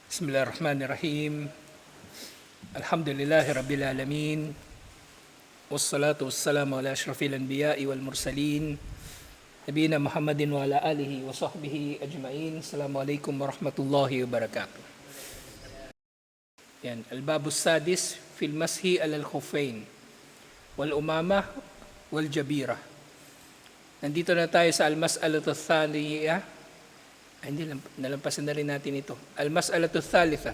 Bismillahirrahmanirrahim. Alhamdulillahi Rabbil Alamin. Wassalatu wassalamu ala ashrafil anbiya'i wal mursalin. Nabiyina Muhammadin wa ala alihi wa sahbihi ajma'in. Assalamualaikum warahmatullahi wabarakatuh. Yan, al-babus sadis fil mashi alal khuffain wal umamah wal jabira. Nandito na tayo sa al-mas'alatu thaniyah. Hindi, nalampasan na rin natin ito. Al-mas'alatu thalitha.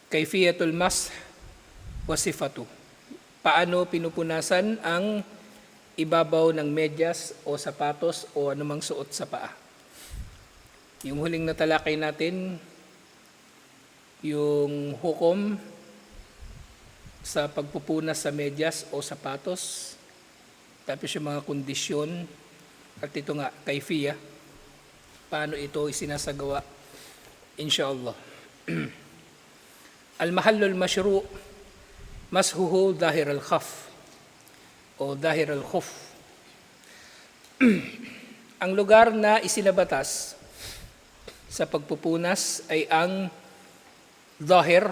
Kayfiyatul mash wa sifatu. Paano pinupunasan ang ibabaw ng medyas o sapatos o anumang suot sa paa. Yung huling natalakay natin, yung hukom sa pagpupunas sa medyas o sapatos, tapos yung mga kondisyon, at ito nga, kayfiya, paano ito isinasagawa, insyaAllah. Al-mahallul mashru' mashuhu dahir al-khaf o dahir al-khuf. Ang lugar na isinabatas sa pagpupunas ay ang dahir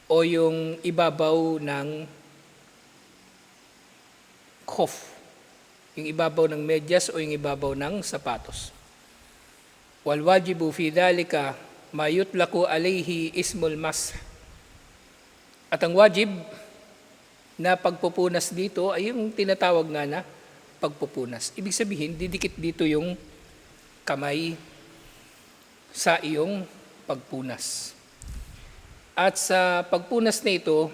o yung ibabaw ng khuf. Yung ibabaw ng medyas o yung ibabaw ng sapatos. Wal wajibu fi dhalika ma yutlaqu alayhi ismul mash. At ang wajib na pagpupunas dito ay yung tinatawag nga na pagpupunas. Ibig sabihin, didikit dito yung kamay sa iyong pagpunas. At sa pagpunas na ito,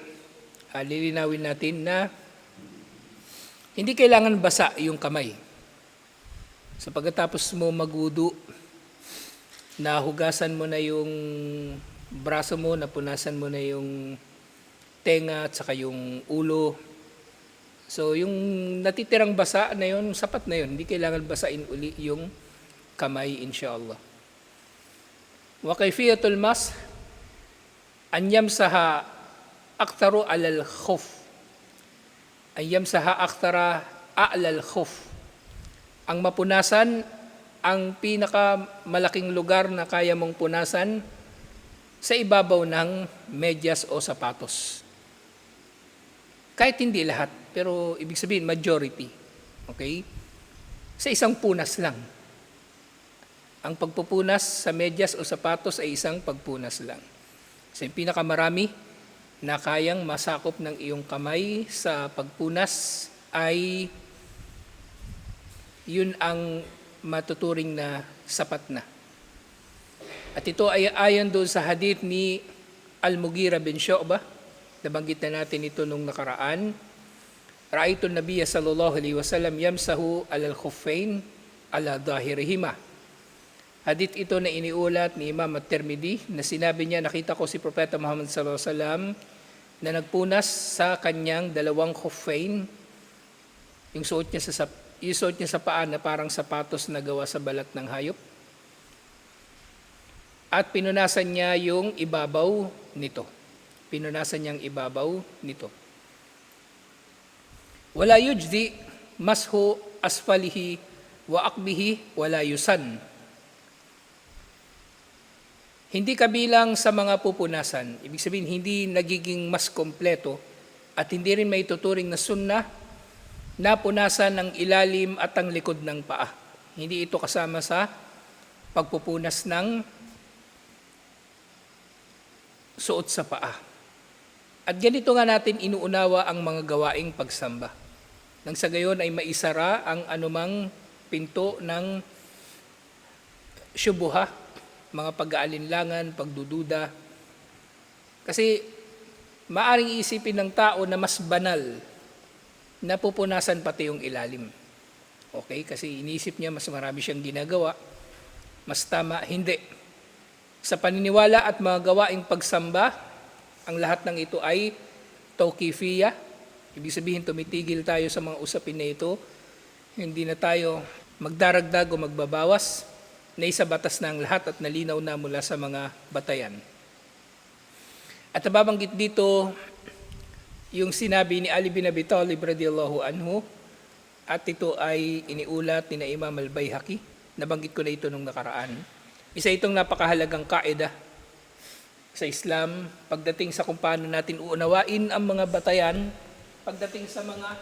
lilinawin natin na hindi kailangan basa yung kamay. So pagkatapos mo magwudu, nahugasan mo na yung braso mo, napunasan mo na yung tenga at saka yung ulo. So yung natitirang basa na yun, sapat na yun. Hindi kailangan basain uli yung kamay, insyaAllah. Wa kayfiyatul mash an yamsaha aktaru alal khuf. Ayam saha aktara a'lal khuf. Ang mapunasan, ang pinakamalaking lugar na kaya mong punasan sa ibabaw ng medyas o sapatos. Kahit hindi lahat, pero ibig sabihin majority. Okay? Sa isang punas lang. Ang pagpupunas sa medyas o sapatos ay isang pagpunas lang. Sa pinakamarami na kayang masakop ng iyong kamay sa pagpunas ay yun ang matuturing na sapat na. At ito ay ayon doon sa hadith ni Al-Mughira bin Shu'bah. Nabanggit na natin ito nung nakaraan. Ra'aytu an-nabiyya sallallahu alaihi wasallam yamsahu alal khuffain ala dhahirihima. Hadith ito na iniulat ni Imam At-Tirmidhi na sinabi niya, nakita ko si Propeta Muhammad sallallahu alaihi wasallam na nagpunas sa kanyang dalawang khuffain, yung suot niya sa paa na parang sapatos na gawa sa balat ng hayop. At pinunasan niya yung ibabaw nito. Pinunasan niyang ibabaw nito. Wala yujdi mashu asfalihi wa akbihi wala yusan. Hindi kabilang sa mga pupunasan. Ibig sabihin, hindi nagiging mas kompleto at hindi rin may tuturing na sunnah na punasan ng ilalim at ang likod ng paa. Hindi ito kasama sa pagpupunas ng suot sa paa. At ganito nga natin inuunawa ang mga gawaing pagsamba. Nang sa gayon ay maisara ang anumang pinto ng syubuha, mga pag-aalinlangan, pagdududa. Kasi maaring isipin ng tao na mas banal na pupunasan pati yung ilalim. Okay? Kasi iniisip niya mas marami siyang ginagawa. Mas tama, hindi. Sa paniniwala at mga gawaing pagsamba, ang lahat ng ito ay tawqifiyah. Ibig sabihin, tumitigil tayo sa mga usapin na ito. Hindi na tayo magdaragdag o magbabawas. Na isabatas na ang lahat at nalinaw na mula sa mga batayan. At nababanggit dito yung sinabi ni Ali bin Abi Talib radhiyallahu anhu, at ito ay iniulat ni Imam Al-Baihaqi Nabanggit ko na ito nung nakaraan. Isa itong napakahalagang kaida sa Islam pagdating sa kung paano natin uunawain ang mga batayan pagdating sa mga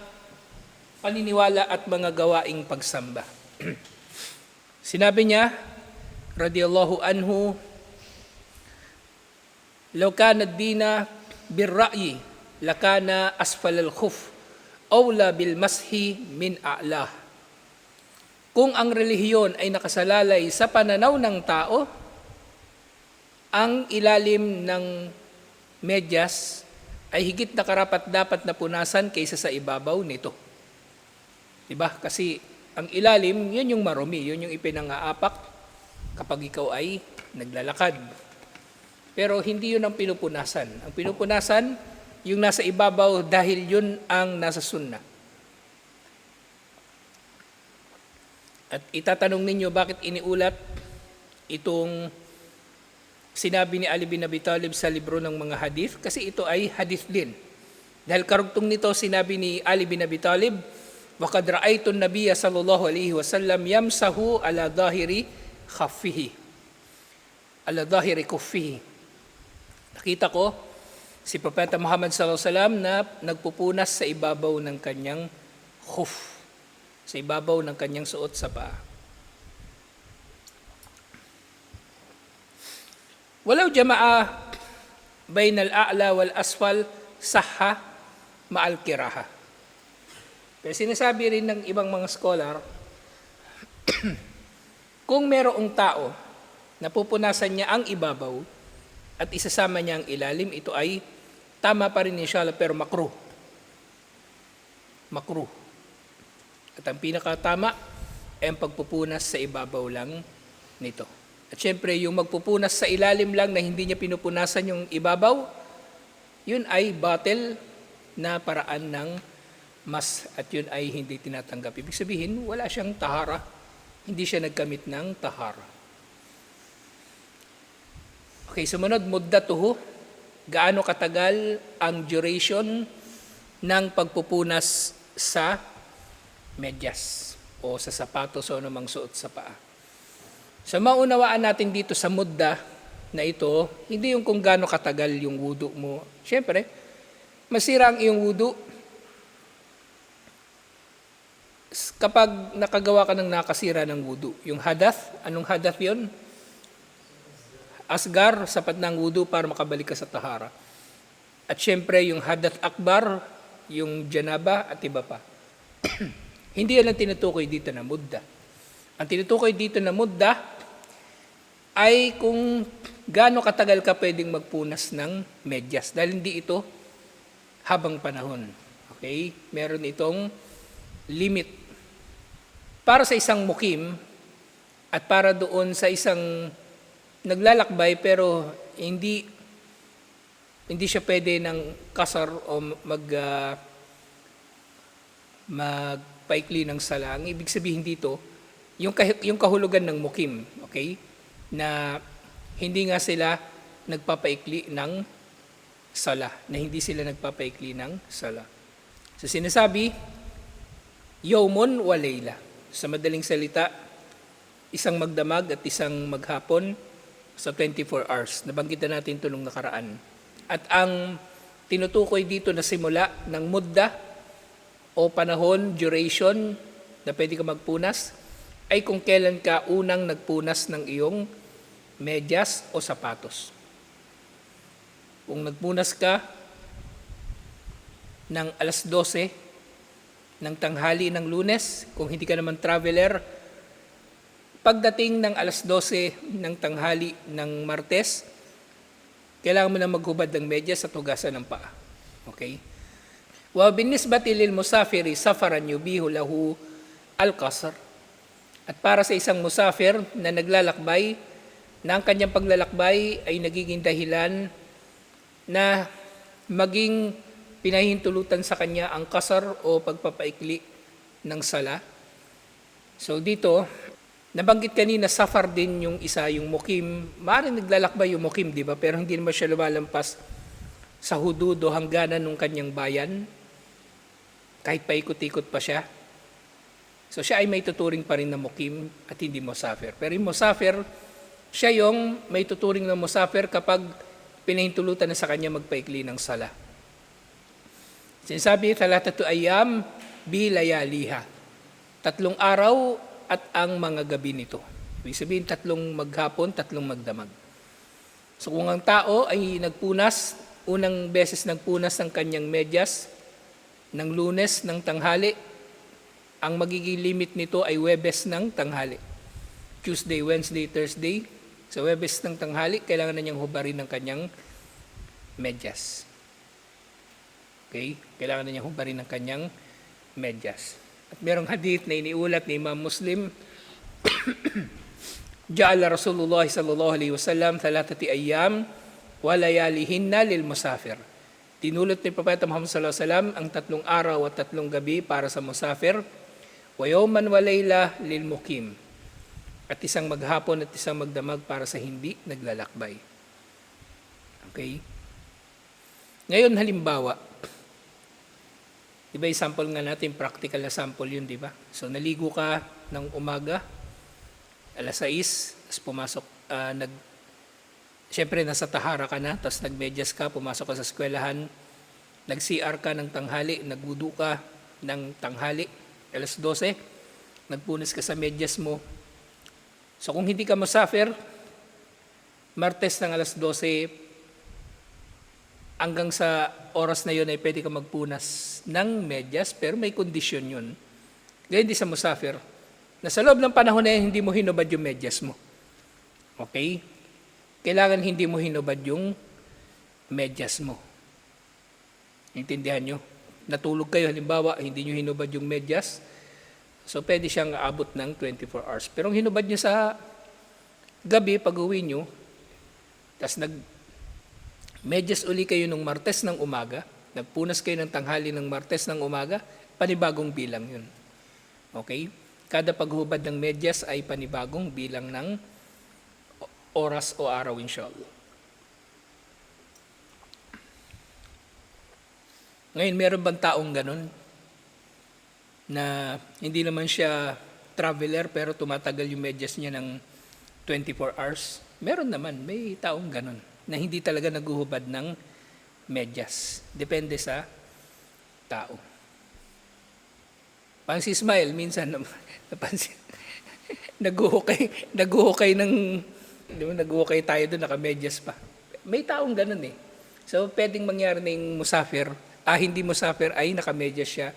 paniniwala at mga gawaing pagsamba. Sinabi niya, radiyallahu anhu, "Law kana ad-dina bir-ra'yi, lakana asfal al-khuf, awla bil mashi min a'lah." Kung ang relihiyon ay nakasalalay sa pananaw ng tao, ang ilalim ng medyas ay higit na karapat-dapat na punasan kaysa sa ibabaw nito. Diba? Kasi ang ilalim, yun yung marumi, yun yung ipinangaapak kapag ikaw ay naglalakad. Pero hindi yun ang pinupunasan. Ang pinupunasan, yung nasa ibabaw dahil yun ang nasa sunnah. At itatanong ninyo bakit iniulat itong sinabi ni Ali bin Abi Talib sa libro ng mga hadith? Kasi ito ay hadith din. Dahil karugtong nito sinabi ni Ali bin Abi Talib, "Waqad ra'aytu an-nabiyya sallallahu alaihi wasallam yamsahu ala dhahiri khaffihi." Ala dhahiri kuffihi. Nakita ko si Propeta Muhammad sallallahu alaihi wasallam na nagpupunas sa ibabaw ng kanyang khuf, sa ibabaw ng kanyang suot sa paa. Walau jama'a bainal a'la wal asfal sahha ma'al kiraha. Pero sinasabi rin ng ibang mga scholar, kung merong tao na pupunasan niya ang ibabaw at isasama niya ang ilalim, ito ay tama pa rin inshallah pero makruh. Makruh. At ang pinakatama ay ang pagpupunas sa ibabaw lang nito. At syempre, yung magpupunas sa ilalim lang na hindi niya pinupunasan yung ibabaw, yun ay batil na paraan ng mas at yun ay hindi tinatanggap. Ibig sabihin, wala siyang tahara. Hindi siya nagkamit ng tahara. Okay, sumunod, muddatuhu. Gaano katagal ang duration ng pagpupunas sa medyas o sa sapatos o anumang suot sa paa. So maunawaan natin dito sa mudda na ito, hindi yung kung gaano katagal yung wudu mo. Siyempre, masira ang iyong wudu kapag nakagawa ka ng nakasira ng wudu. Yung hadath, anong hadath yun? Asgar, sapat ng wudu para makabalik ka sa tahara. At siyempre, yung hadath akbar, yung janaba at iba pa. Hindi yan ang tinutukoy dito na mudda. Ang tinutukoy dito na mudda ay kung gaano katagal ka pwedeng magpunas ng medyas. Dahil hindi ito habang panahon. Okay? Meron itong limit. Para sa isang mukim at para doon sa isang naglalakbay pero hindi siya pwede ng kasar o magpaikli ng sala. Ang ibig sabihin dito, yung kahulugan ng mukim, okay? Na hindi nga sila nagpapaikli ng sala, na hindi sila nagpapaikli ng sala. So sinasabi, yawmun wa layla. Sa madaling salita, isang magdamag at isang maghapon sa 24 hours. Nabanggitan natin ito nung nakaraan. At ang tinutukoy dito na simula ng mudda o panahon, duration na pwede ka magpunas ay kung kailan ka unang nagpunas ng iyong medyas o sapatos. Kung nagpunas ka ng alas 12 ng tanghali ng Lunes, kung hindi ka naman traveler, pagdating ng alas 12 ng tanghali ng Martes, kailangan mo na maghubad ng medyas at hugasan ng paa. Okay? Wa binisbati lil musafiri safaran yubihu lahu al-qasr. At para sa isang musafir na naglalakbay, na ang kanyang paglalakbay ay nagiging dahilan na maging pinahintulutan sa kanya ang kasar o pagpapaikli ng sala. So dito, nabanggit kanina safar din yung isa, yung mukim. Maaaring naglalakbay yung mukim, di ba? Pero hindi naman siya lumalampas sa hudud o hangganan ng kanyang bayan. Kahit paikot-ikot pa siya. So siya ay may tuturing pa rin na mukim at hindi musafir. Pero yung musafir, siya yung may tuturing na musafir kapag pinahintulutan na sa kanya magpaikli ng sala. Sinasabi, 3 ayyam bilayaliha. 3 araw at ang mga gabi nito. Ibig sabihin, 3 maghapon, 3 magdamag. So kung ang tao ay nagpunas, unang beses nagpunas ng kanyang medyas, ng Lunes ng tanghali, ang magiging limit nito ay Huwebes ng tanghali. Tuesday, Wednesday, Thursday. Sa Huwebes ng tanghali, kailangan na niyang hubarin ng kanyang medyas. Okay? Kailangan na niyang hubarin ng kanyang medyas. At merong hadith na iniulat ni Imam Muslim, Ja'ala Rasulullah sallallahu alaihi wasallam 3 ayyam wa layalihinna lil musafir. Tinulot ni Propeta Muhammad sallallahu alaihi wasallam ang 3 araw at 3 gabi para sa musafir, wa yawman wa layla lil mukim. At isang maghapon at isang magdamag para sa hindi naglalakbay. Okay? Ngayon halimbawa, di ba sample nga natin, practical na sample yun, di ba? So naligo ka ng umaga, alas 6, tapos pumasok, siyempre nasa tahara ka na, tapos nagmedyas ka, pumasok ka sa eskwelahan, nag-CR ka ng tanghali, nagwudu ka ng tanghali, alas 12, nagpunas ka sa medyas mo. So kung hindi ka musafir, Martes ng alas 12, hanggang sa oras na yun ay pwede ka magpunas ng medyas, pero may kondisyon yun. Ganyan din sa musafir, na sa loob ng panahon na yan, hindi mo hinubad yung medyas mo. Okay? Kailangan hindi mo hinubad yung medyas mo. Intindihan nyo? Natulog kayo, halimbawa, hindi nyo hinubad yung medyas, so pwede siyang aabot ng 24 hours. Pero ang hinubad nyo sa gabi, pag-uwi nyo, tapos medyas uli kayo nung Martes ng umaga, nagpunas kayo ng tanghali ng Martes ng umaga, panibagong bilang yun. Okay? Kada paghubad ng medyas ay panibagong bilang ng oras o araw, inshallah. Ngayon, meron bang taong ganun? Na hindi naman siya traveler pero tumatagal yung medyas niya ng 24 hours? Meron naman, may taong ganun na hindi talaga naguhubad ng medyas. Depende sa tao. Pang si Ismail, minsan napansin, naguhukay ng, di ba, naguhukay tayo doon, nakamedyas pa. May taong ganun eh. So, pwedeng mangyari na yung musafir, hindi musafir ay nakamedyas siya,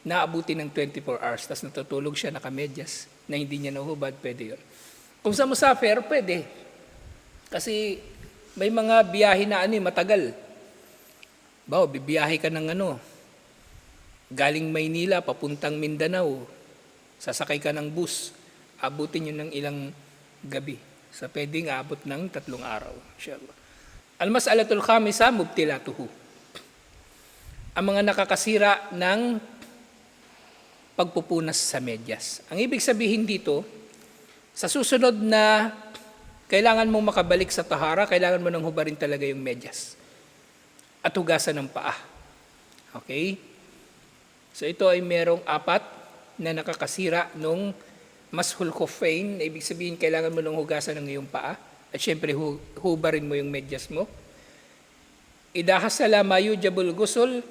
naabuti ng 24 hours, tapos natutulog siya nakamedyas, na hindi niya nahuhubad, pwede yun. Kung sa musafir, pwede. Kasi may mga biyahe na matagal. Bibiyahe ka ng galing Maynila, papuntang Mindanao, sasakay ka ng bus, abutin yun ng ilang gabi. So pwedeng aabot ng 3 araw, inshallah. Al-mas'alatul khamisa, mubtilatuhu. Ang mga nakakasira ng pagpupunas sa medyas. Ang ibig sabihin dito, sa susunod na kailangan mong makabalik sa tahara, kailangan mo nang hubarin talaga yung medyas at hugasan ng paa. Okay? So ito ay merong 4 na nakakasira nung mashul khuffain, ibig sabihin kailangan mo nang hugasan ng iyong paa at syempre hubarin mo yung medyas mo. Idha hasala ma yujabul ghusl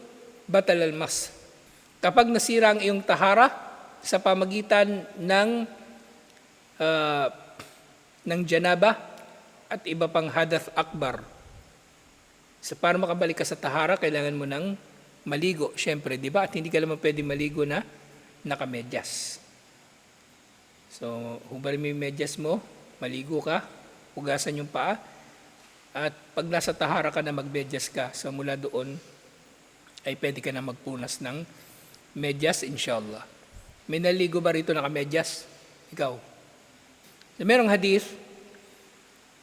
batal al mas. Kapag nasira ang iyong tahara sa pamagitan ng janaba at iba pang hadath akbar. So para makabalik ka sa tahara, kailangan mo ng maligo, syempre, di ba? At hindi ka naman pwede maligo na nakamedyas. So, hubarin mo yung medyas mo, maligo ka, hugasan yung paa, at pag nasa tahara ka na magmedyas ka, so mula doon, ay pwede ka na magpunas ng medyas, inshallah. May naligo ba rito nakamedyas? Ikaw? So, merong hadith,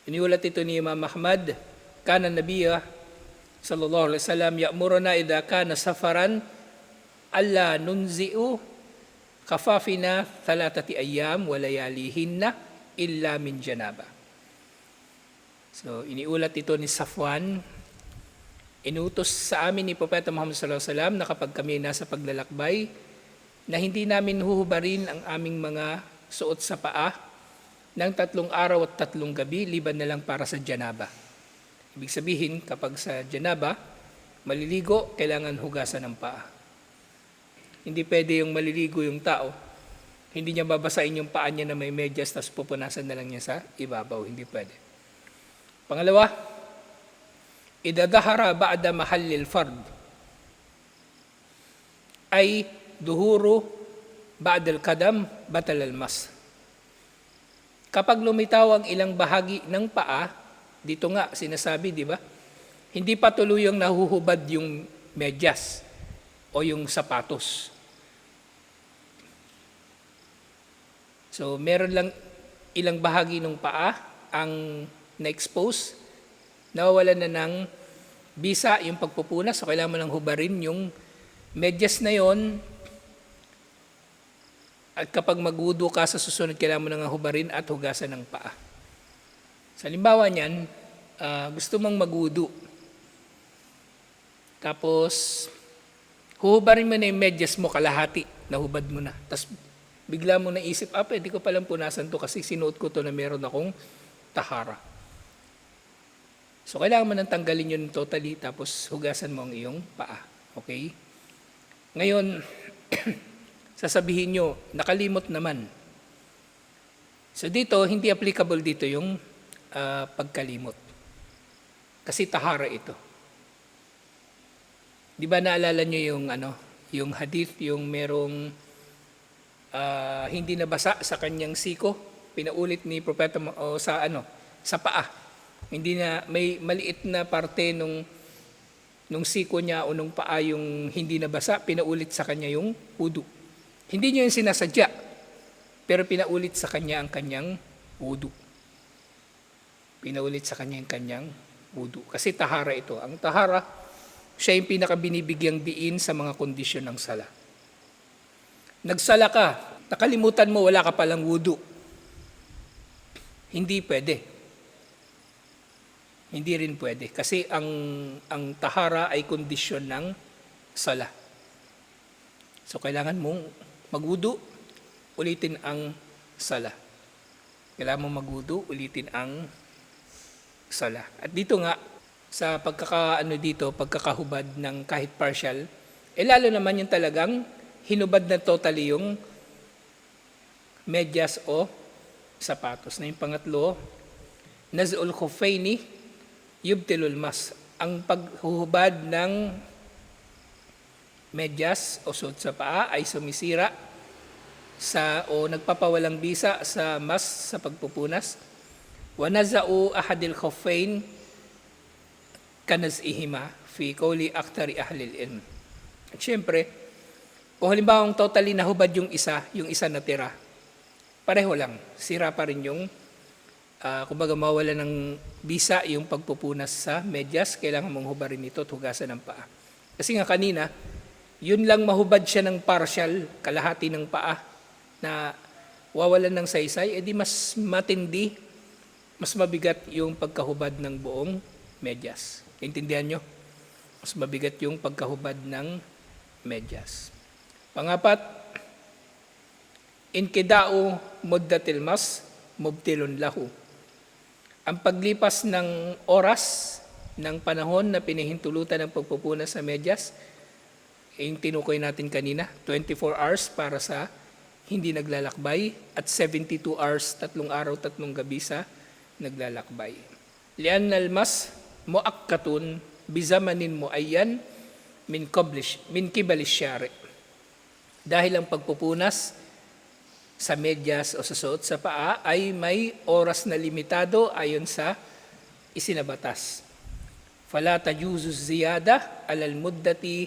iniulat ito ni Imam Ahmad, kana nabiya, sallallahu alaihi wasallam, ya'muruna idha kana safaran alla nunzi'u khafafina 3 ayyam wa layalihinna illa min janaba. So iniulat ito ni Safwan, inutos sa amin ni Propeta Muhammad sallallahu alaihi wasallam na kapag kami nasa paglalakbay, na hindi namin huhubarin ang aming mga suot sa paa ng 3 araw at 3 gabi, liban na lang para sa janaba. Ibig sabihin, kapag sa janaba, maliligo, kailangan hugasan ng paa. Hindi pwede yung maliligo yung tao, hindi niya babasain yung paa niya na may medyas, tapos pupunasan na lang niya sa ibabaw. Hindi pwede. Pangalawa, idadahara ba'da mahallil fard, ay duhuro ba'dal kadam batal almas. Kapag lumitaw ang ilang bahagi ng paa, dito nga sinasabi, di ba? Hindi pa tuluyang nahuhubad yung medyas o yung sapatos. So, meron lang ilang bahagi ng paa ang na-expose, nawawalan na ng bisa yung pagpupunas, so kailangan mo lang hubarin yung medyas na yon. At kapag magudo ka sa susunod, kailangan mo nang hubarin at hugasan ng paa. Sa halimbawa niyan, gusto mong magudo. Tapos, huhubarin mo na yung medyas mo, kalahati, nahubad mo na. Tapos, bigla mo naisip, pwede ko palang punasan to kasi sinuot ko to na meron akong tahara. So, kailangan mo nang tanggalin yun totally, tapos hugasan mo ang iyong paa. Okay? Ngayon, sasabihin nyo, nakalimot naman. So dito, hindi applicable dito yung pagkalimot. Kasi tahara ito. Di ba naalala nyo yung hadith, yung merong hindi nabasa sa kanyang siko, pinaulit ni propeta sa paa. Hindi na, may maliit na parte nung siko niya o nung paa yung hindi nabasa, pinaulit sa kanya yung wudu. Hindi niya yung sinasadya, pero pinaulit sa kanya ang kanyang wudu. Pinaulit sa kanya ang kanyang wudu. Kasi tahara ito. Ang tahara, siya yung pinakabinibigyang diin sa mga kondisyon ng sala. Nagsala ka, nakalimutan mo, wala ka palang wudu. Hindi pwede. Hindi rin pwede. Kasi ang tahara ay kondisyon ng sala. So, kailangan mong magwudu, ulitin ang sala. Kailangan mong magwudu, ulitin ang sala. At dito nga, sa pagkakahubad ng kahit partial, lalo naman yung talagang hinubad na totally yung medyas o sapatos. Na yung pangatlo, naz'ul khuffaini yubtilul mas. Ang paghuhubad ng medyas o suot sa paa ay sumisira o nagpapawalang bisa sa mas sa pagpupunas. Wa naza'u ahadil khuffain kanaz'ihima fi qawli akthari ahli al-ilm. At syempre, kung halimbawa totally nahubad yung isa natira, pareho lang, sira pa rin yung kumbaga mawala ng bisa yung pagpupunas sa medyas, kailangan mong hubarin ito at hugasan ng paa. Kasi nga kanina, yun lang mahubad siya ng partial, kalahati ng paa, na wawalan ng saysay, edi mas matindi, mas mabigat yung pagkahubad ng buong medyas. Intindihan nyo? Mas mabigat yung pagkahubad ng medyas. Pangapat, inkida'u muddatil mas mubtilun lahu. Ang paglipas ng oras, ng panahon na pinahintulutan ng pagpupunas sa medyas, yung tinukoy natin kanina, 24 hours para sa hindi naglalakbay at 72 hours, 3 araw, 3 gabi sa naglalakbay. Lianna al-mas muakkatun bizamanin muayyan min kibali syari. Dahil ang pagpupunas sa medyas o sa suot sa paa ay may oras na limitado ayon sa isinabatas. Fala tajuzu ziyada alal muddati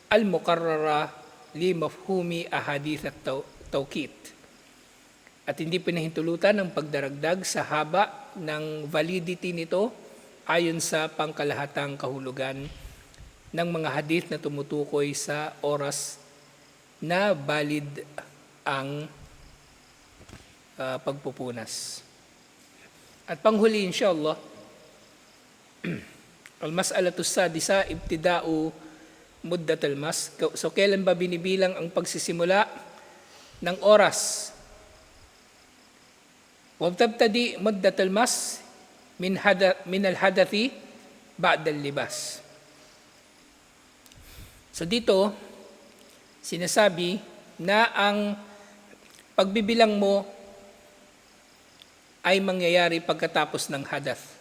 al-mukarrara li mafhumi ahadith at-tawqit. At hindi pinahintulutan ng pagdaragdag sa haba ng validity nito ayon sa pangkalahatang kahulugan ng mga hadith na tumutukoy sa oras na valid ang pagpupunas. At panghuli inshallah, al-mas'alatu sadisa ibtida'u muddatul mas. So kailan ba binibilang ang pagsisimula ng oras? Wabtabtadi muddatul mas min al-hadathi ba'da al-libas. So dito, sinasabi na ang pagbibilang mo ay mangyayari pagkatapos ng hadath.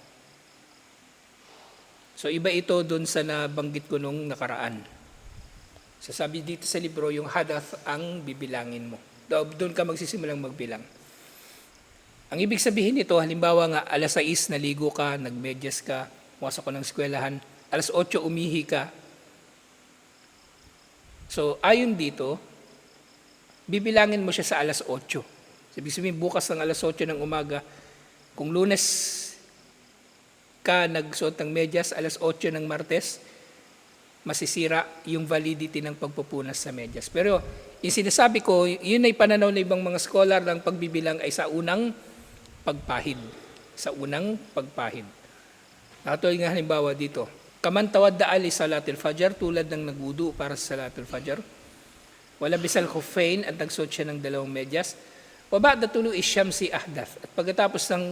So iba ito dun sa nabanggit ko nung nakaraan. So sabi dito sa libro, yung hadath ang bibilangin mo. Doon ka magsisimulang magbilang. Ang ibig sabihin nito, halimbawa nga, alas 6 naligo ka, nagmedyas ka, pumasok ka ng eskwelahan, alas 8 umihi ka. So ayon dito, bibilangin mo siya sa alas 8. Ibig sabihin, bukas ng alas 8 ng umaga, kung Lunes ka nagsuot ng medyas, alas 8 ng Martes, masisira yung validity ng pagpupunas sa medyas. Pero yung sinasabi ko, yun ay pananaw ng ibang mga scholar ng pagbibilang ay sa unang pagpahid. Sa unang pagpahid. Nakatuloy nga halimbawa dito, kaman tawadda ali salatul fajr, tulad ng nagwudu para sa salatul fajr, wala bisal khuffain at nagsuot siya ng dalawang medyas, wa ba'da tulu'i syamsi ahdath, at pagkatapos ng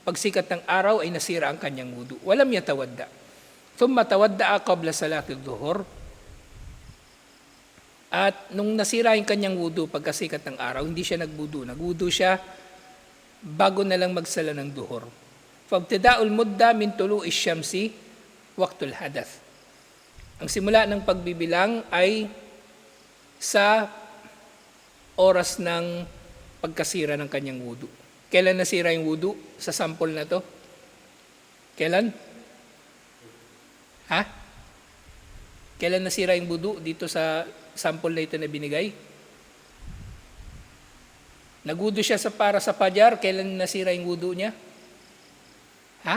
pagsikat ng araw ay nasira ang kanyang wudu. Walam yatawadda. Thumma tawadda'a qabla salatul dhuhr. At nung nasira yung kanyang wudu pagkasikat ng araw, hindi siya nagwudu. Nagwudu siya bago na lang magsala ng duhur. Fabtida'ul mudda min tulu'i syamsi waqtul hadath. Ang simula ng pagbibilang ay sa oras ng pagkasira ng kanyang wudu. Kailan nasira yung wudu? Sa sample na to? Kailan? Ha? Kailan nasira yung wudu dito sa sample na ito na binigay? Nagwudu siya para sa fajar, kailan nasira yung wudu niya? Ha?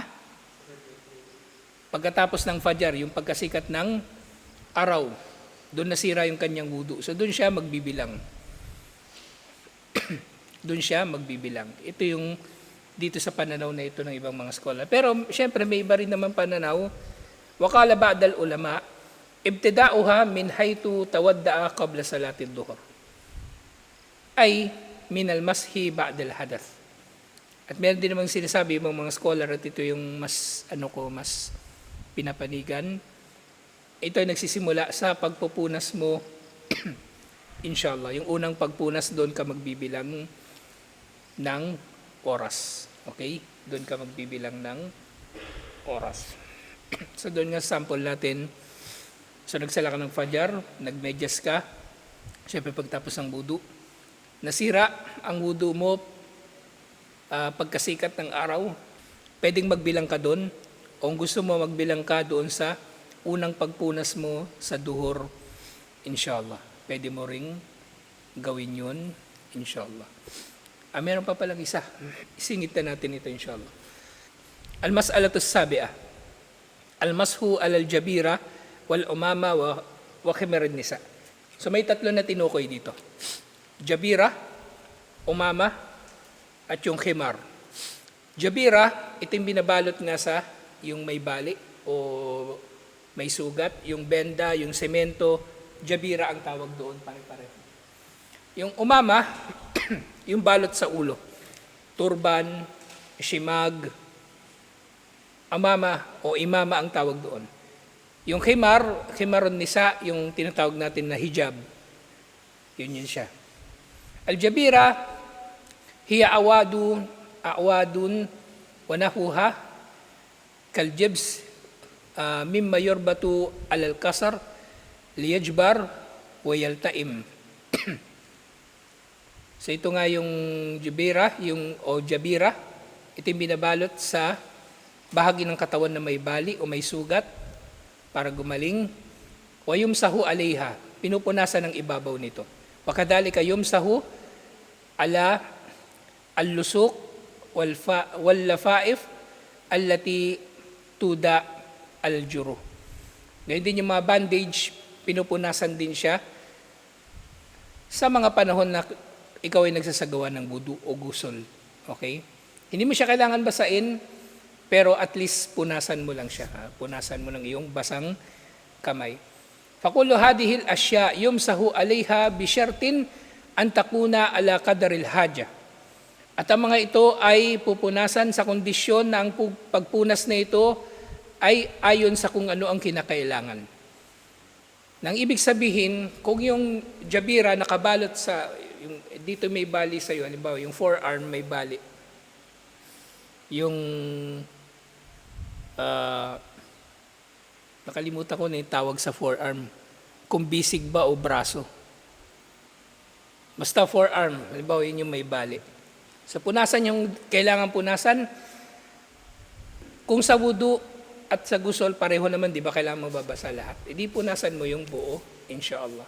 Pagkatapos ng fajar, yung pagkasikat ng araw, doon nasira yung kanyang wudu. So doon siya magbibilang. Doon siya magbibilang. Ito yung dito sa pananaw na ito ng ibang mga scholar. Pero syempre may iba rin naman pananaw. Wakala ba'dal ulama, ibtida'uha min haytu tawadda'a qabla salatid duhur. Ay minal mashi ba'dal hadath. At meron din namang sinasabi ibang mga scholar at ito yung mas mas pinapanigan. Ito ay nagsisimula sa pagpupunas mo inshallah. Yung unang pagpunas, doon ka magbibilang ng oras. Okay? Doon ka magbibilang ng oras. So doon nga sample natin. So nagsala ka ng fajar, nagmedyas ka. Siyempre pagtapos ng wudu, nasira ang wudu mo pagkasikat ng araw, pwedeng magbilang ka doon. O kung gusto mo magbilang ka doon sa unang pagpunas mo sa duhur, inshallah. Pwede mo ring gawin yun, inshallah. Meron pa palang isa. Isingit na natin ito, inshallah. Al-mas'alatus sabi'ah. Al-mashu al-jabira wal-umama wa khimarin nisa. So may tatlo na tinukoy dito. Jabira, umama, at yung khimar. Jabira, ito yung binabalot nga sa yung may bali o may sugat, yung benda, yung semento, jabira ang tawag doon, pare-pareho. Yung umama, yung balot sa ulo, turban, shimag, amama o imama ang tawag doon. Yung khimar, khimarun nisa, yung tinatawag natin na hijab. Yun siya. Al-jabira, hiya awadun wa nahuha kaljibs mimma yurbatu alal kasar liyajbar wa yaltaim. So ito nga yung jabira, jabira, ito yung binabalot sa bahagi ng katawan na may bali o may sugat para gumaling. Wa yumsahu alayha, pinupunasan ng ibabaw nito. Wa kadhalika yumsahu ala al-lusuq wal lafaif allati tuda al-juru. Ngayon din yung mga bandage, pinupunasan din siya sa mga panahon na ikaw ay nagsasagawa ng wudu o gusol. Okay? Hindi mo siya kailangan basain, pero at least punasan mo lang siya. Punasan mo ng iyong basang kamay. فَكُلُّ هَذِهِ الْأَشْيَاءِ يُمْسَحُ عَلَيْهَا بِشَرْطٍ أَنْ تَكُونَ عَلَى قَدْرِ الْحَاجَةِ. At ang mga ito ay pupunasan sa kondisyon na ang pagpunas na ito ay ayon sa kung ano ang kinakailangan. Nang ibig sabihin, kung yung jabira nakabalot sa, dito may bali sa iyo, halimbawa yung forearm may bali, yung nakalimutan ko na yung tawag sa forearm, kung bisig ba o braso. Basta forearm, halimbawa yun yung may bali. So punasan yung kailangan punasan. Kung sa wudu at sa gusol, pareho naman, di ba kailangan mababasa lahat? Hindi punasan mo yung buo, inshallah.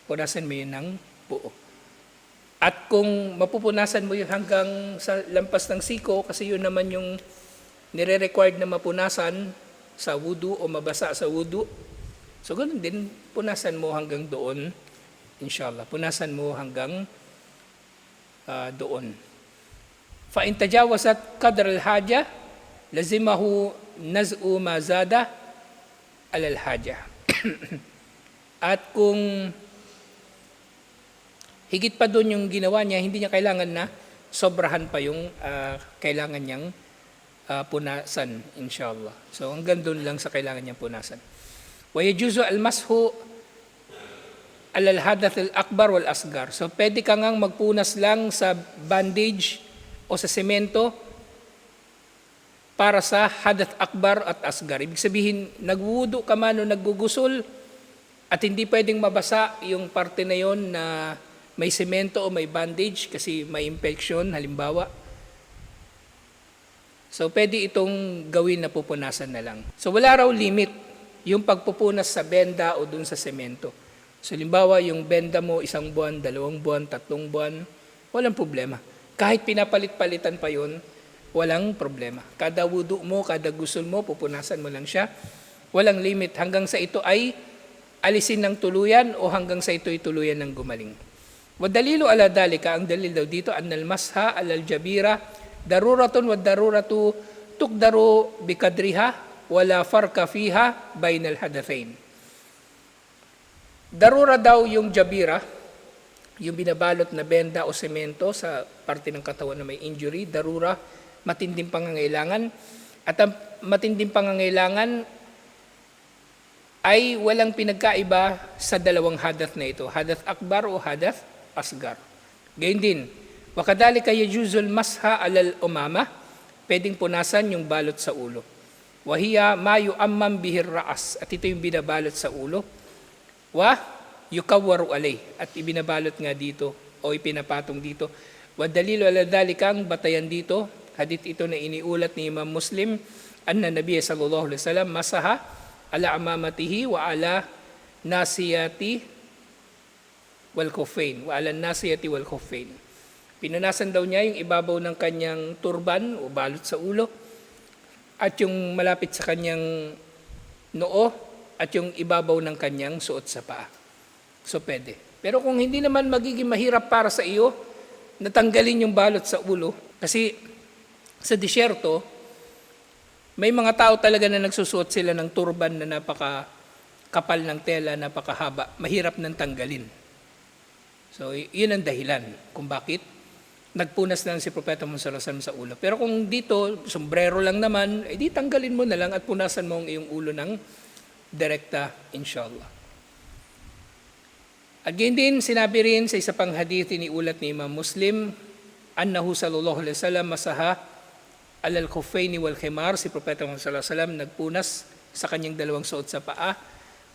Punasan mo yun ng buo. At kung mapupunasan mo yung hanggang sa lampas ng siko, kasi yun naman yung nire-required na mapunasan sa wudu o mabasa sa wudu. So ganun din, punasan mo hanggang doon, inshallah. Punasan mo hanggang doon. فَإِنْ تَجَاوَزَتْ قَدْرَ الْحَاجَةِ لَزِمَهُ نَزْءُ مَا زَادَ عَلَى الْحَاجَةِ. At kung higit pa doon yung ginawa niya, hindi niya kailangan na sobrahan pa yung kailangan niyang punasan, inshallah. So hanggang doon lang sa kailangan niyang punasan. وَيَجُوزُ الْمَسْحُ عَلَى الْحَدَثِ الْأَكْبَرِ وَالْأَصْغَرِ. So pwede ka ngang magpunas lang sa bandage o sa semento para sa hadath akbar at asgar. Ibig sabihin, nagwudu ka man o naggugusol at hindi pwedeng mabasa yung parte na yon na may semento o may bandage kasi may infection, halimbawa. So pwede itong gawin na pupunasan na lang. So wala raw limit yung pagpupunas sa benda o dun sa semento. So halimbawa, yung benda mo 1 buwan, 2 buwan, 3 buwan, walang problema. Kahit pinapalit-palitan pa yun, walang problema. Kada wudu mo, kada gusul mo, pupunasan mo lang siya. Walang limit. Hanggang sa ito ay alisin ng tuluyan o hanggang sa ito ay tuluyan ng gumaling. Wadalilu ala dalika, ang dalil daw dito, annal masha alal jabira, daruratun wa daruratu tukdaru bikadriha, wala farka fiha bainal hadathain. Darura daw yung jabira, yung binabalot na benda o semento sa parte ng katawan na may injury, darura, matinding pangangailangan. At ang matinding pangangailangan ay walang pinagkaiba sa dalawang hadath na ito, hadath akbar o hadath asgar. Gayun din, wakadalika yajuzul masha alal umama, pwedeng punasan yung balot sa ulo. Wahiya mayu ammam bihir raas, at ito yung binabalot sa ulo. Yukawaru alay, at ibinabalot nga dito o ipinapatong dito. Wadalilu ala dhalika, ang batayan dito, hadith ito na iniulat ni Imam Muslim, anna Nabiya sallallahu alaihi wasallam masaha ala amamatihi wa ala nasiyati wal khuffain, wa ala nasiyati wal khuffain. Pinunasan daw niya yung ibabaw ng kanyang turban o balot sa ulo at yung malapit sa kanyang noo at yung ibabaw ng kanyang suot sa paa. So pwede. Pero kung hindi naman magiging mahirap para sa iyo, natanggalin yung balot sa ulo. Kasi sa disyerto, may mga tao talaga na nagsusuot sila ng turban na napakakapal ng tela, napakahaba. Mahirap nang tanggalin. So yun ang dahilan kung bakit nagpunas lang si Propeta Muhammad sallallahu alaihi wasallam sa ulo. Pero kung dito, sombrero lang naman, edi tanggalin mo na lang at punasan mo ang iyong ulo ng direkta, inshallah. At ganyan din, sinabi rin sa isa pang hadith iniulat ni Imam Muslim, annahu sallallahu alaihi wasallam masaha alal khuffaini wal khimar, si Propeta Muhammad sallallahu alaihi wasallam nagpunas sa kanyang dalawang suot sa paa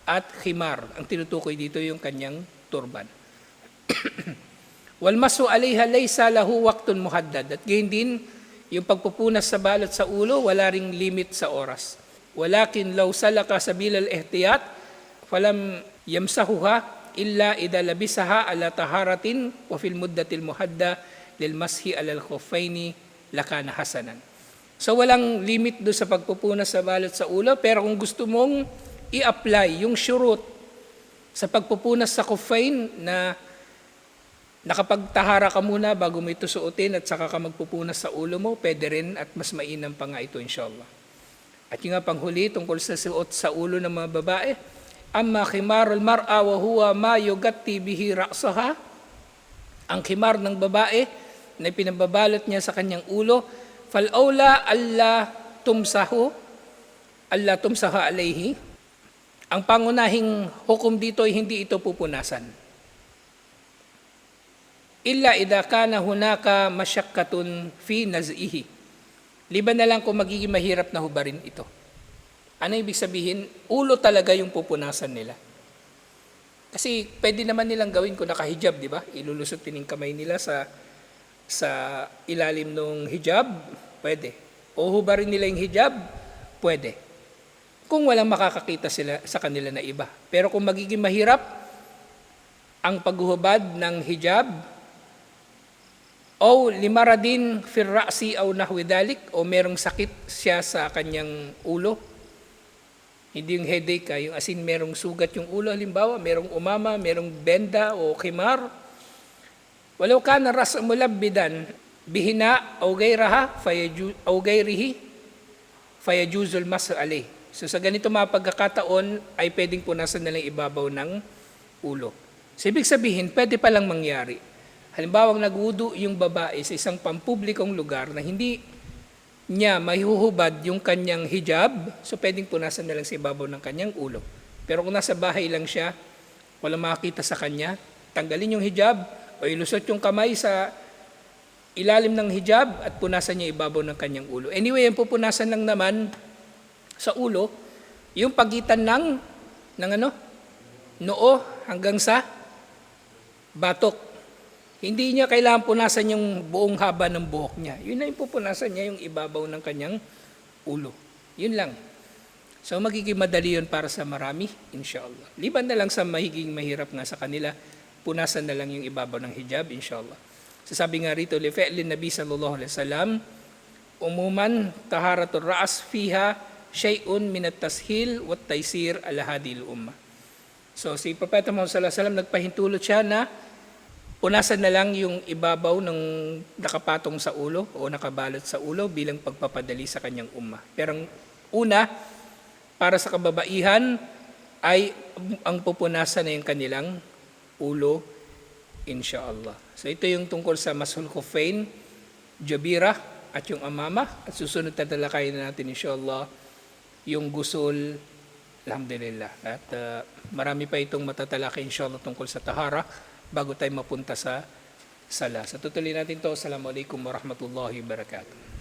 at khimar. Ang tinutukoy dito yung kanyang turban. Wal masu alaiha laysa lahu waqtun muhaddad. At ganyan din, yung pagpupunas sa balot sa ulo, wala ring limit sa oras. Walakin law salaka sabilal ihtiyat falam yamsahuha illa idha labisaha ala taharatin wa fil muddatil muhadda lil mashi alal khuffaini lakana hasanan. So walang limit do sa pagpupunas sa balot sa ulo, pero kung gusto mong i-apply yung shurut sa pagpupunas sa khuffain na nakapagtahara ka muna bago mo ito suotin at saka ka magpupunas sa ulo mo, pwede rin at mas mainam pa nga ito, inshallah. At yung nga panghuli tungkol sa suot sa ulo ng mga babae, Amma khimarul mar'a wa huwa ma yugatti bihi ra'saha. Ang khimar ng babae na pinababalot niya sa kanyang ulo, fal aula alla tumsaha alayhi. Ang pangunahing hukom dito ay hindi ito pupunasan. Illa idha kana hunaka masyakkatun fi naz'ihi. Liban na lang kung magiging mahirap na hubarin ito. Ano ibig sabihin? Ulo talaga yung pupunasan nila. Kasi pwede naman nilang gawin kung nakahijab, di ba? Ilulusutin yung kamay nila sa ilalim ng hijab, pwede. O hubarin nila yung hijab, pwede. Kung walang makakakita sila sa kanila na iba. Pero kung magiging mahirap ang paghuhubad ng hijab, o limaradin fir ra'si aw nahwi dhalik, o merong sakit siya sa kanyang ulo, hindi yung headache, yung asin merong sugat yung ulo, halimbawa, merong umama, merong benda o khimar. Walau kana ras'u mulabbidan bihina aw ghayraha fayajuzul mas alayh. So sa ganito mga pagkakataon ay pwedeng punasan na lang ibabaw ng ulo. So ibig sabihin, pwede palang mangyari. Halimbawa, nagwudu yung babae sa isang pampublikong lugar na hindi niya mahihuhubad yung kanyang hijab, so pwedeng punasan na lang sa ibabaw ng kanyang ulo. Pero kung nasa bahay lang siya, walang makakita sa kanya, tanggalin yung hijab o ilusot yung kamay sa ilalim ng hijab at punasan niya ibabaw ng kanyang ulo. Anyway, yung pupunasan lang naman sa ulo, yung pagitan ng noo hanggang sa batok. Hindi niya kailangan punasan yung buong haba ng buhok niya. Yun na yung pupunasan niya, yung ibabaw ng kanyang ulo. Yun lang. So magiging madali yun para sa marami, inshallah. Liban na lang sa mahiging mahirap nga sa kanila, punasan na lang yung ibabaw ng hijab, inshallah. So sabi nga rito, lifi'lin Nabi sallallahu alaihi wasallam, umuman taharatul ra'as fiha syai'un minat tashil wat taysir ala hadil ummah. So si Propeta Muhammad sallallahu alaihi wasallam nagpahintulot siya na punasan na lang yung ibabaw ng nakapatong sa ulo o nakabalot sa ulo bilang pagpapadali sa kanyang ummah. Pero una, para sa kababaihan, ay ang pupunasan na yung kanilang ulo, inshallah. So ito yung tungkol sa Mashul Khuffain, Jabira, at yung amama. At susunod na talakayin natin, inshallah, yung gusul, alhamdulillah. At marami pa itong matatalakay, inshallah, tungkol sa tahara, bago tayo mapunta sa sala. Sa tutuloy natin to, assalamualaikum warahmatullahi wabarakatuh.